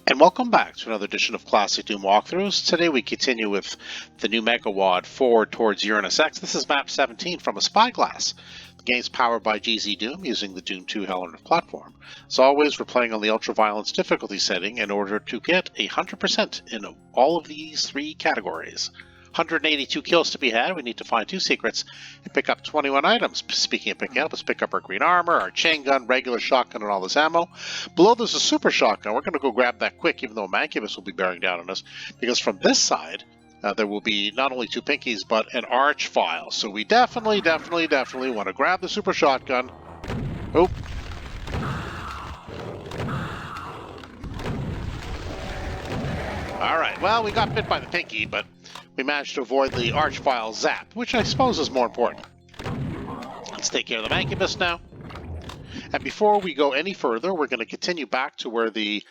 And welcome back to another edition of Classic Doom Walkthroughs. Today we continue with the new Megawad forward towards Uranus X. This is map 17 from A Spyglass. The game's powered by GZDoom using the Doom 2 Hellnet platform. As always, we're playing on the Ultraviolence difficulty setting in order to get 100% in all of these three categories. 182 kills to be had. We need to find 2 secrets and pick up 21 items. Speaking of picking up, let's pick up our green armor, our chain gun, regular shotgun, and all this ammo. Below there's a super shotgun. We're going to go grab that quick, even though Mancubus will be bearing down on us, because from this side there will be not only 2 pinkies but an arch file. So we definitely want to grab the super shotgun. Oh. Alright, well, we got bit by the pinky, but we managed to avoid the archvile zap, which I suppose is more important. Let's take care of the Mancubus now. And before we go any further, we're going to continue back to where the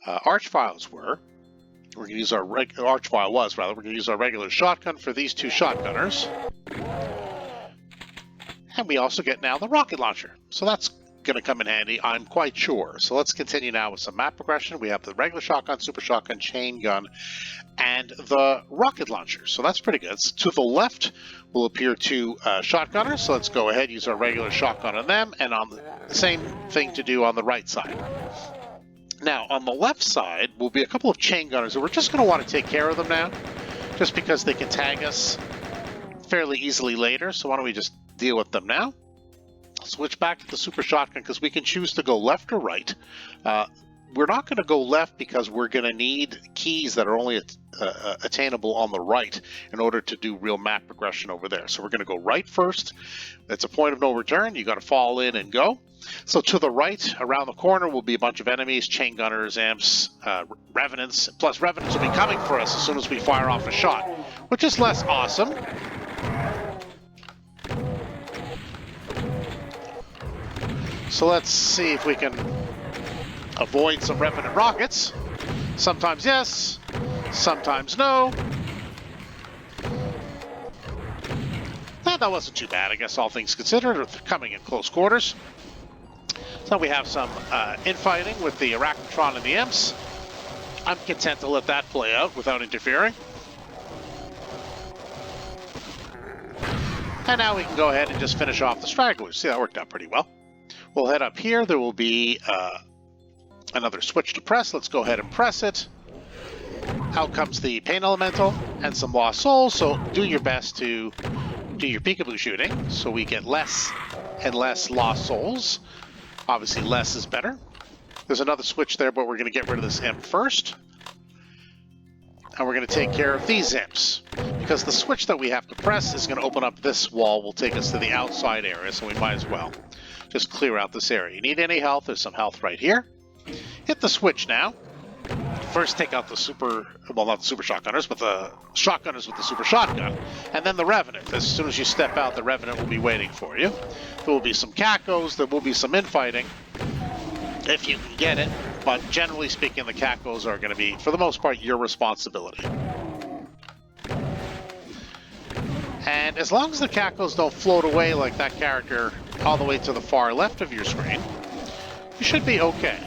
archviles were. We're going to use our archvile was, rather. We're going to use our regular shotgun for these 2 shotgunners. And we also get now the rocket launcher. So that's going to come in handy, I'm quite sure. So let's continue now with some map progression. We have the regular shotgun, super shotgun, chain gun, and the rocket launcher. So that's pretty good. To the left will appear 2 shotgunners. So let's go ahead, use our regular shotgun on them, and on the same thing to do on the right side. Now, on the left side will be a couple of chain gunners, and we're just going to want to take care of them now, just because they can tag us fairly easily later. So why don't we just deal with them now? Switch back to the super shotgun because we can choose to go left or right. We're not going to go left because we're going to need keys that are only attainable on the right in order to do real map progression over there. So we're going to go right first. It's a point of no return. You got to fall in and go. So to the right, around the corner, will be a bunch of enemies, chain gunners, amps, revenants. Plus revenants will be coming for us as soon as we fire off a shot, which is less awesome. So let's see if we can avoid some revenant rockets. Sometimes yes, sometimes no. That wasn't too bad, I guess, all things considered, coming in close quarters. So we have some infighting with the Arachnotron and the imps. I'm content to let that play out without interfering. And now we can go ahead and just finish off the stragglers. See, that worked out pretty well. We'll head up here. There will be another switch to press. Let's go ahead and press it. Out comes the Pain Elemental and some Lost Souls. So do your best to do your peekaboo shooting so we get less and less Lost Souls. Obviously, less is better. There's another switch there, but we're going to get rid of this imp first. And we're going to take care of these imps, because the switch that we have to press is going to open up this wall, will take us to the outside area, so we might as well just clear out this area. You need any health? There's some health right here. Hit the switch now. First take out the super, well, not the super shotgunners, but the shotgunners with the super shotgun, and then the Revenant. As soon as you step out, the Revenant will be waiting for you. There will be some cacos, there will be some infighting, if you can get it, but generally speaking, the cacos are going to be, for the most part, your responsibility. And as long as the cacos don't float away like that character all the way to the far left of your screen, you should be okay.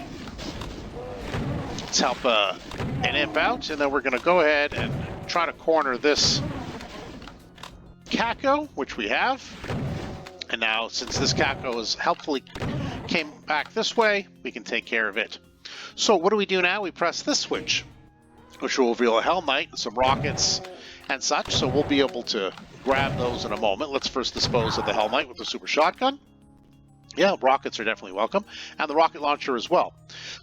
Let's help an imp out, and then we're going to go ahead and try to corner this caco, which we have. And now, since this caco has helpfully came back this way, we can take care of it. So what do we do now? We press this switch, which will reveal a Hell Knight and some rockets and such, so we'll be able to grab those in a moment. Let's first dispose of the Hell Knight with the super shotgun. Yeah, rockets are definitely welcome, and the rocket launcher as well.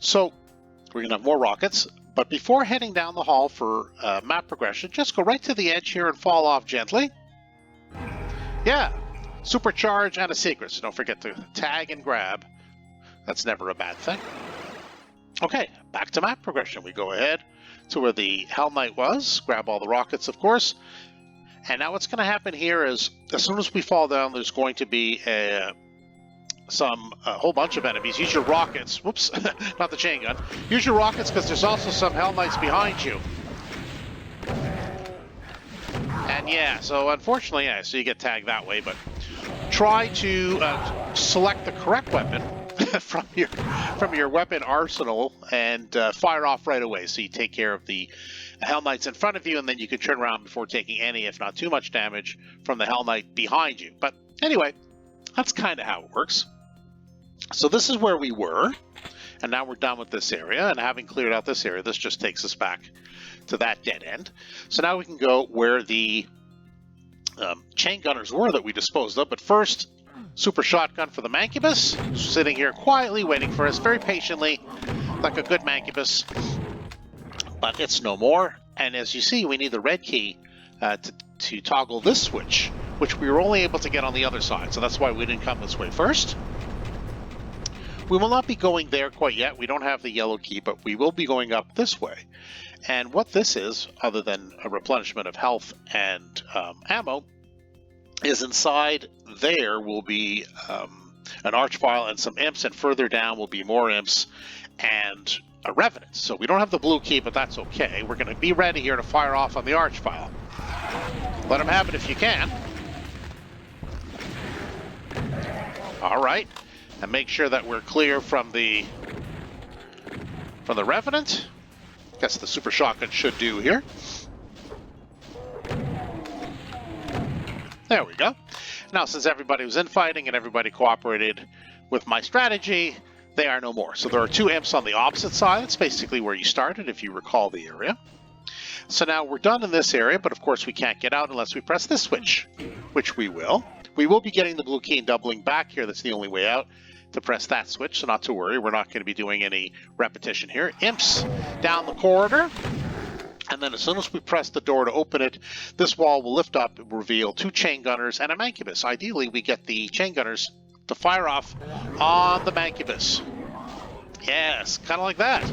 So we're going to have more rockets, but before heading down the hall for map progression, just go right to the edge here and fall off gently. Yeah, supercharge and a secret, so don't forget to tag and grab. That's never a bad thing. Okay, back to map progression. We go ahead to where the Hell Knight was, grab all the rockets, of course. And now what's going to happen here is, as soon as we fall down, there's going to be a whole bunch of enemies. Use your rockets. Whoops, not the chain gun. Use your rockets because there's also some Hell Knights behind you. And yeah, so unfortunately, yeah, so you get tagged that way, but try to select the correct weapon from your weapon arsenal and fire off right away. So you take care of the Hell Knights in front of you, and then you can turn around before taking any, if not too much damage from the Hell Knight behind you. But anyway, that's kind of how it works. So this is where we were, and now we're done with this area, and having cleared out this area, this just takes us back to that dead end. So now we can go where the chain gunners were that we disposed of, but first, super shotgun for the Mancubus, sitting here quietly waiting for us very patiently, like a good Mancubus. But it's no more, and as you see, we need the red key to toggle this switch, which we were only able to get on the other side, so that's why we didn't come this way first. We will not be going there quite yet. We don't have the yellow key, but we will be going up this way. And what this is, other than a replenishment of health and ammo, is inside there will be an Archvile and some imps, and further down will be more imps and a Revenant. So we don't have the blue key, but that's okay. We're going to be ready here to fire off on the Archvile. Let him have it if you can. All right. And make sure that we're clear from the Revenant. Guess the super shotgun should do here. There we go. Now, since everybody was infighting and everybody cooperated with my strategy, they are no more. So there are two imps on the opposite side. It's basically where you started, if you recall the area. So now we're done in this area, but of course we can't get out unless we press this switch, which we will. We will be getting the blue key and doubling back here. That's the only way out, to press that switch, so not to worry. We're not going to be doing any repetition here. Imps down the corridor. And then as soon as we press the door to open it, this wall will lift up and reveal two chain gunners and a Mancubus. Ideally, we get the chain gunners to fire off on the Mancubus. Yes, kind of like that.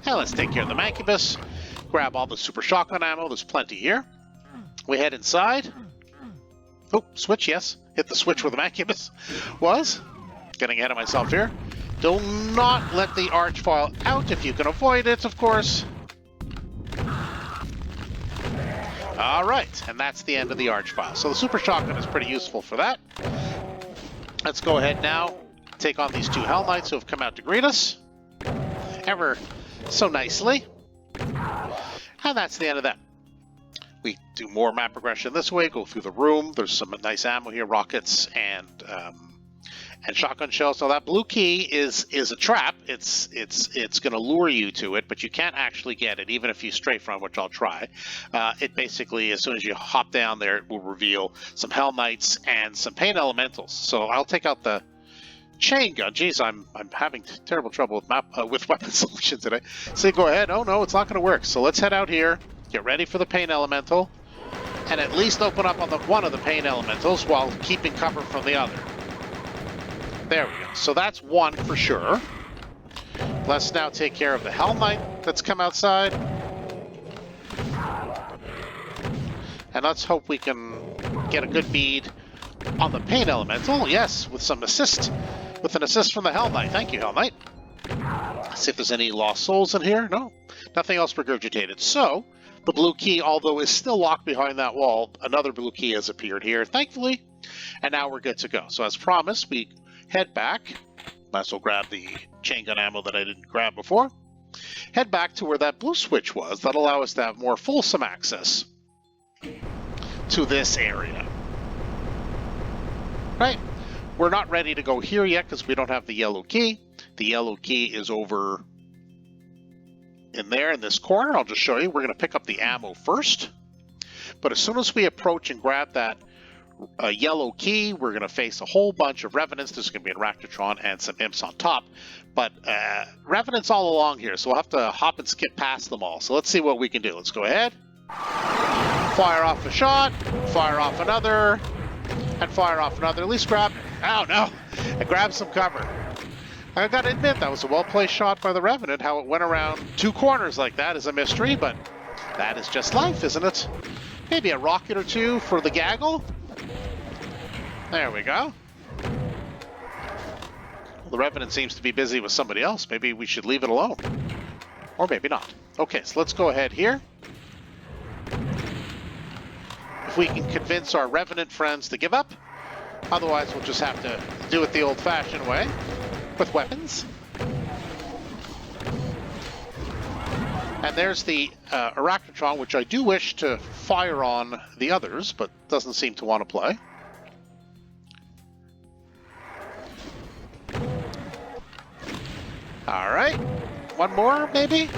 And let's take care of the Mancubus. Grab all the super shotgun ammo. There's plenty here. We head inside. Oh, switch, yes. Hit the switch where the Mancubus was. Getting ahead of myself here. Do not let the Archvile out if you can avoid it, of course. All right, and that's the end of the Archvile. So the super shotgun is pretty useful for that. Let's go ahead now, take on these two Hell Knights who have come out to greet us. Ever so nicely. And that's the end of that. We do more map progression this way, go through the room. There's some nice ammo here, rockets and shotgun shells. Now that blue key is a trap. It's going to lure you to it, but you can't actually get it, even if you strafe run, which I'll try. It basically, as soon as you hop down there, it will reveal some Hell Knights and some Pain Elementals. So I'll take out the chain gun. Jeez, I'm having terrible trouble with weapon selection today. So go ahead. Oh no, it's not going to work. So let's head out here. Get ready for the Pain Elemental, and at least open up on one of the Pain Elementals while keeping cover from the other. There we go. So that's one for sure. Let's now take care of the Hell Knight that's come outside. And let's hope we can get a good bead on the Pain Elemental. Yes, with some assist. With an assist from the Hell Knight. Thank you, Hell Knight. Let's see if there's any lost souls in here. No. Nothing else regurgitated. So, the blue key, although is still locked behind that wall, another blue key has appeared here, thankfully. And now we're good to go. So as promised, we head back. Might as well grab the chain gun ammo that I didn't grab before. Head back to where that blue switch was. That'll allow us to have more fulsome access to this area. Right? We're not ready to go here yet because we don't have the yellow key. The yellow key is over in there in this corner. I'll just show you. We're going to pick up the ammo first. But as soon as we approach and grab that yellow key, we're going to face a whole bunch of Revenants. There's going to be a Raktatron and some imps on top. But Revenants all along here, so we'll have to hop and skip past them all. So let's see what we can do. Let's go ahead. Fire off a shot. Fire off another. And fire off another. At least grab... Oh, no. And grab some cover. I got to admit, that was a well-placed shot by the Revenant. How it went around two corners like that is a mystery, but that is just life, isn't it? Maybe a rocket or two for the gaggle. There we go. Well, the Revenant seems to be busy with somebody else. Maybe we should leave it alone. Or maybe not. Okay, so let's go ahead here. if we can convince our Revenant friends to give up. Otherwise, we'll just have to do it the old-fashioned way with weapons. And there's the Arachnotron, which I do wish to fire on the others, but doesn't seem to want to play. All right, one more, maybe?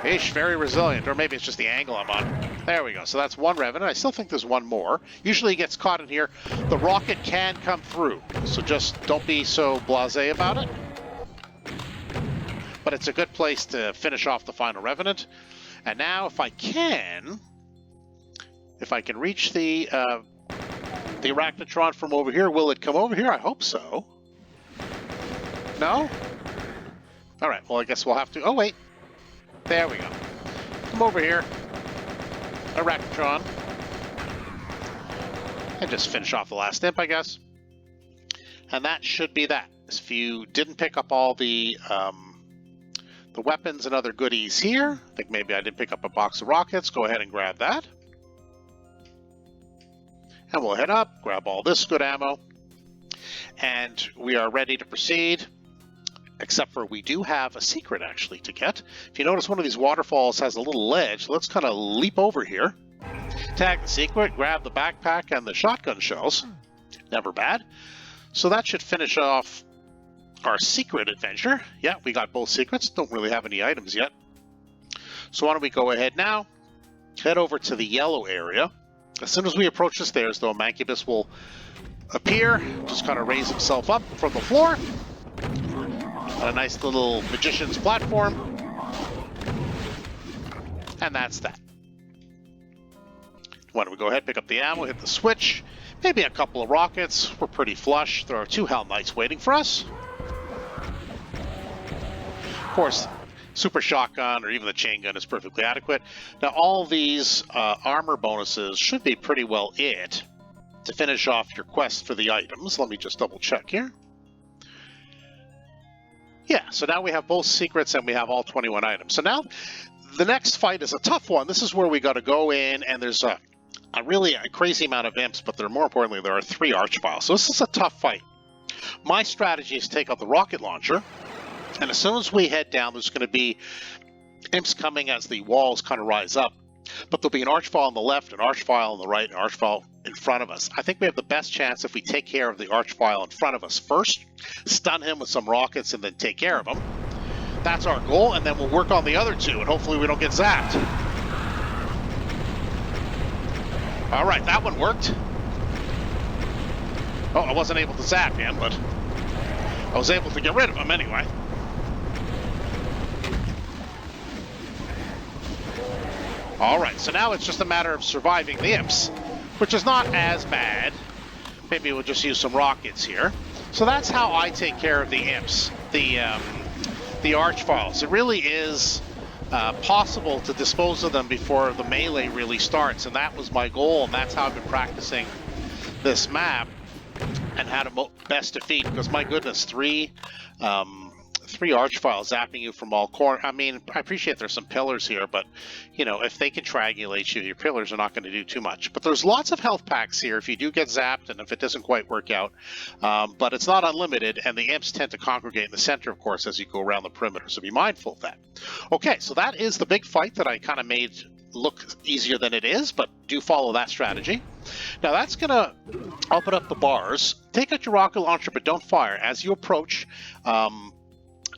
Ish, very resilient, or maybe it's just the angle I'm on. There we go, so that's one Revenant. I still think there's one more. Usually he gets caught in here. The rocket can come through, so just don't be so blasé about it. But it's a good place to finish off the final Revenant. And now, if I can reach the Arachnotron from over here, will it come over here? I hope so. No? All right, well, I guess we'll have to... Oh, wait. There we go. Come over here. Arachnotron. And just finish off the last imp, I guess. And that should be that. If you didn't pick up all the weapons and other goodies here, I think maybe I did pick up a box of rockets, go ahead and grab that. And we'll head up, grab all this good ammo. And we are ready to proceed. Except for we do have a secret, actually, to get. If you notice, one of these waterfalls has a little ledge. Let's kind of leap over here. Tag the secret, grab the backpack and the shotgun shells. Never bad. So that should finish off our secret adventure. Yeah, we got both secrets. Don't really have any items yet. So why don't we go ahead now, head over to the yellow area. As soon as we approach the stairs, though, Mancubus will appear, just kind of raise himself up from the floor. A nice little magician's platform. And that's that. Why don't we go ahead, pick up the ammo, hit the switch, maybe a couple of rockets. We're pretty flush. There are 2 Hell Knights waiting for us. Of course, super shotgun or even the chain gun is perfectly adequate. Now, all these armor bonuses should be pretty well it to finish off your quest for the items. Let me just double check here. Yeah, so now we have both secrets and we have all 21 items. So now the next fight is a tough one. This is where we got to go in, and there's a really crazy amount of imps, but more importantly, there are 3 archviles. So this is a tough fight. My strategy is to take out the rocket launcher, and as soon as we head down, there's going to be imps coming as the walls kind of rise up. But there'll be an archvile on the left, an archvile on the right, an archvile in front of us. I think we have the best chance if we take care of the archvile in front of us first, stun him with some rockets, and then take care of him. That's our goal, and then we'll work on the other 2, and hopefully we don't get zapped. All right, that one worked. Oh, I wasn't able to zap him, but I was able to get rid of him anyway. All right, so now it's just a matter of surviving the imps, which is not as bad. Maybe we'll just use some rockets here. So that's how I take care of the imps, the archviles. It really is possible to dispose of them before the melee really starts, and that was my goal, and that's how I've been practicing this map and how to best defeat, because my goodness, 3 archviles zapping you from all corners. I mean, I appreciate there's some pillars here, but, you know, if they can triangulate you, your pillars are not going to do too much. But there's lots of health packs here if you do get zapped and if it doesn't quite work out. But it's not unlimited, and the imps tend to congregate in the center, of course, as you go around the perimeter, so be mindful of that. Okay, so that is the big fight that I kind of made look easier than it is, but do follow that strategy. Now that's going to open up the bars. Take out your rocket launcher, but don't fire. As you approach,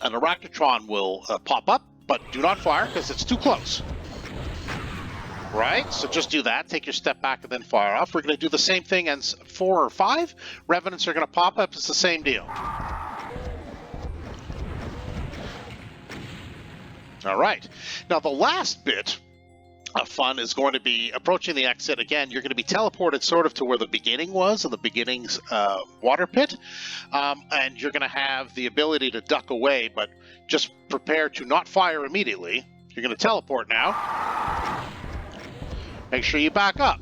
an Arachnotron will pop up, but do not fire because it's too close. Right? So just do that. Take your step back and then fire off. We're going to do the same thing as 4 or 5. Revenants are going to pop up. It's the same deal. All right. Now the last bit of fun is going to be approaching the exit. Again, you're going to be teleported sort of to where the beginning was, in the beginning's water pit. And you're going to have the ability to duck away, but just prepare to not fire immediately. You're going to teleport now. Make sure you back up.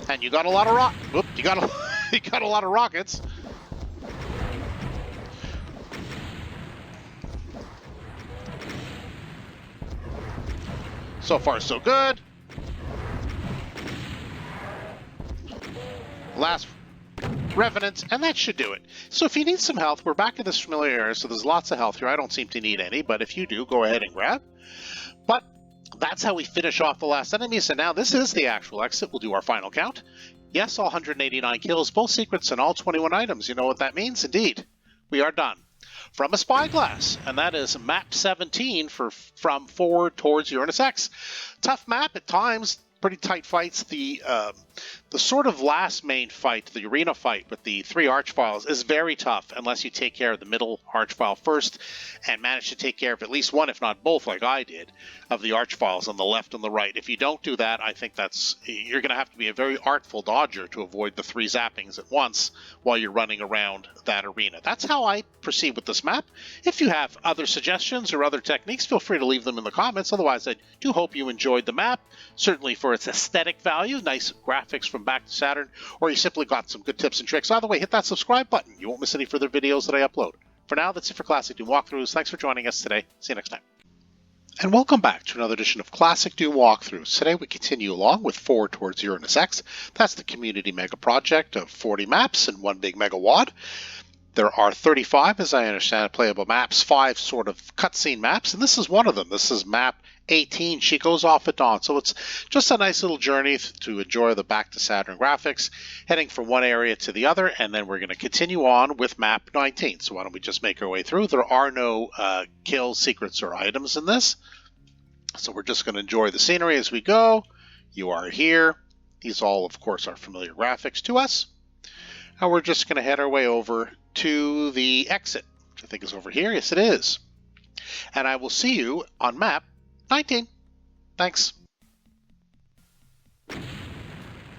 And you got a lot of you got a lot of rockets. So far, so good. Last Revenant, and that should do it. So if you need some health, we're back in this familiar area, so there's lots of health here. I don't seem to need any, but if you do, go ahead and grab. But that's how we finish off the last enemies, and now this is the actual exit. We'll do our final count. Yes, all 189 kills, both secrets, and all 21 items. You know what that means? Indeed, we are done. From A Spyglass, and that is map 17 from forward towards Uranus X. Tough map at times. Pretty tight fights. The sort of last main fight, the arena fight with the 3 archfiles, is very tough unless you take care of the middle archfile first and manage to take care of at least one, if not both, like I did, of the archfiles on the left and the right. If you don't do that, I think you're going to have to be a very artful dodger to avoid the 3 zappings at once while you're running around that arena. That's how I proceed with this map. If you have other suggestions or other techniques, feel free to leave them in the comments. Otherwise, I do hope you enjoyed the map, certainly for its aesthetic value, nice graphics from Back to Saturn, or you simply got some good tips and tricks. Either way, hit that subscribe button. You won't miss any further videos that I upload. For now, that's it for Classic Doom Walkthroughs. Thanks for joining us today. See you next time. And welcome back to another edition of Classic Doom Walkthroughs. Today we continue along with Forward Towards Uranus X. That's the community mega project of 40 maps and 1 big mega wad. There are 35, as I understand, playable maps, 5 sort of cutscene maps, and this is one of them. This is map 18. She goes off at dawn. So it's just a nice little journey to enjoy the Back to Saturn graphics, heading from one area to the other, and then we're going to continue on with map 19. So why don't we just make our way through? There are no kills, secrets, or items in this. So we're just going to enjoy the scenery as we go. You are here. These all, of course, are familiar graphics to us. And we're just going to head our way over to the exit, which I think is over here. Yes, it is. And I will see you on map 19. Thanks.